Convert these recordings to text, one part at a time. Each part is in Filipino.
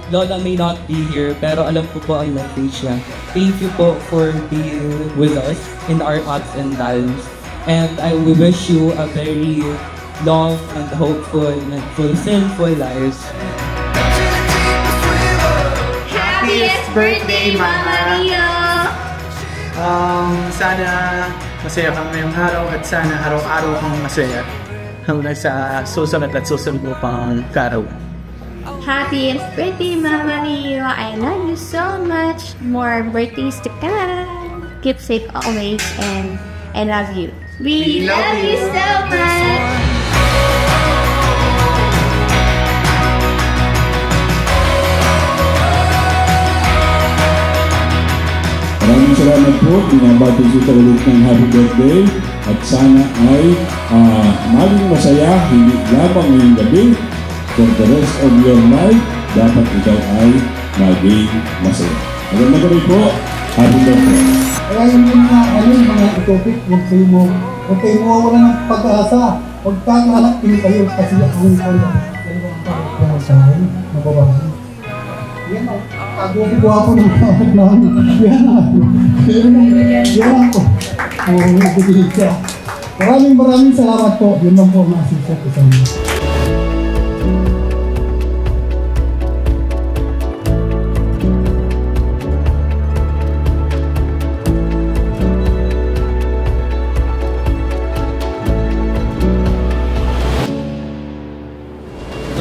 Lola may not be here, pero alam ko po ang message niya. Thank you po for being with us in our ups and downs. And I wish you a very long and hopeful and fulfillful life. Happiest birthday, Mama Rio! Sana masaya kang ngayong araw at sana araw-araw kang masaya hanggang sa susunod at susunod mo pang araw. Happiest birthday, Mama Rio! I love you so much! More birthdays to come! Keep safe always and I love you. We love you so much! Maraming salamat po. Binabati kita ulit ng happy birthday at sana ay maging masaya, hindi lamang ngayong gabi. For the rest of your life, dapat ikaw ay maging masaya. Maganda ko rin po. Happy birthday. Kaya yung mga topic, huwag kayo mawawala ng pag-asa. Huwag kakahanapin kayo kasi ang ikaw sa akin, mababahan. Yan o, kagwapo ng tawag namin. Yan ako. Maraming salamat po. Yun lang po ang masisip ko sa inyo.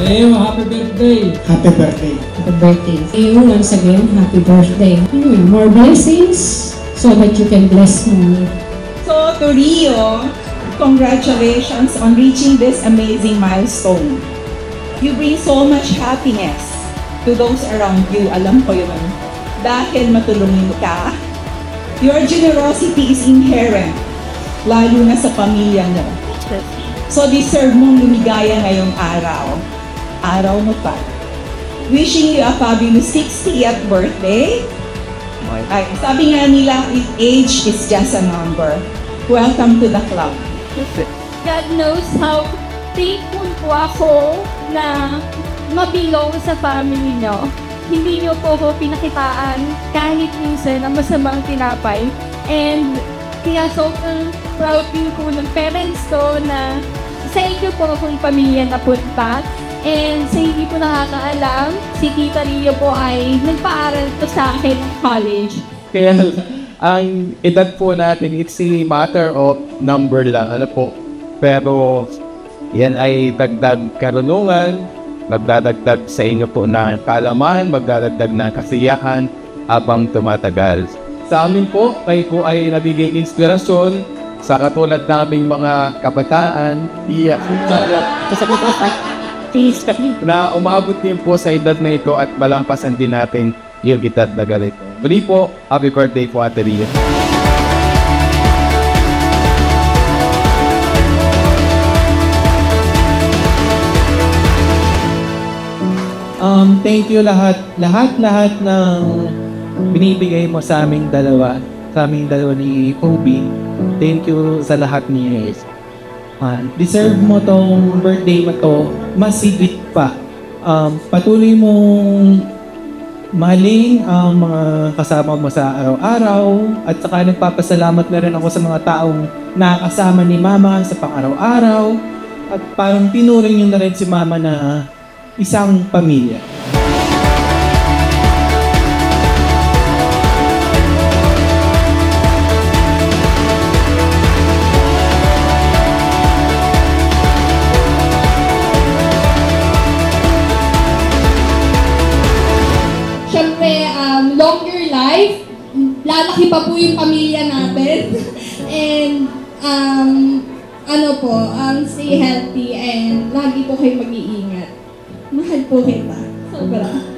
Hey, happy birthday! Happy birthday. Happy birthday. Once again, happy birthday. More blessings so that you can bless more. So to Rio, congratulations on reaching this amazing milestone. You bring so much happiness to those around you. Alam ko yun. Dahil matulungin ka, your generosity is inherent, lalo na sa pamilya mo. So deserve mong lumigaya ngayong araw. Araw mo pa. Wishing you a fabulous 60th birthday. Ay, sabi nga nila, age is just a number. Welcome to the club. God knows how thankful po ako na mabilong sa family nyo. Hindi nyo po ako pinakitaan kahit minsan ang masamang tinapay. And kaya sobrang proud din po ng parents ko na sa inyo po akong pamilya napunta. And sa hindi po nakakaalam, si Tita Rio po ay nagpaaral po sa akin ng college. Kaya ang edad po natin, it's a matter of number lang. Ano po? Pero yan ay dagdag karunungan, magdadagdag sa inyo po ng kaalaman, magdadagdag ng kasiyahan habang tumatagal. Sa amin po, kayo po ay nabigay inspirasyon sa katulad naming mga kabataan. Na umabot din po sa edad na ito at malampasan din natin yung edad na ganito. Muli po, happy birthday po, Ate Ria. Thank you lahat ng binibigay mo sa aming dalawa ni Kobe. Thank you sa lahat niyo. Deserve mo tong birthday mo to, mas higit pa. Patuloy mong mahalin ang mga kasama mo sa araw-araw at saka nagpapasalamat na rin ako sa mga taong nakasama ni Mama sa pang-araw-araw at parang tinuring niyo na rin si Mama na isang pamilya. Longer life, lalaki pa po yung pamilya natin. And, stay healthy and lagi po kayo mag-iingat. Mahal po kita. Sobra.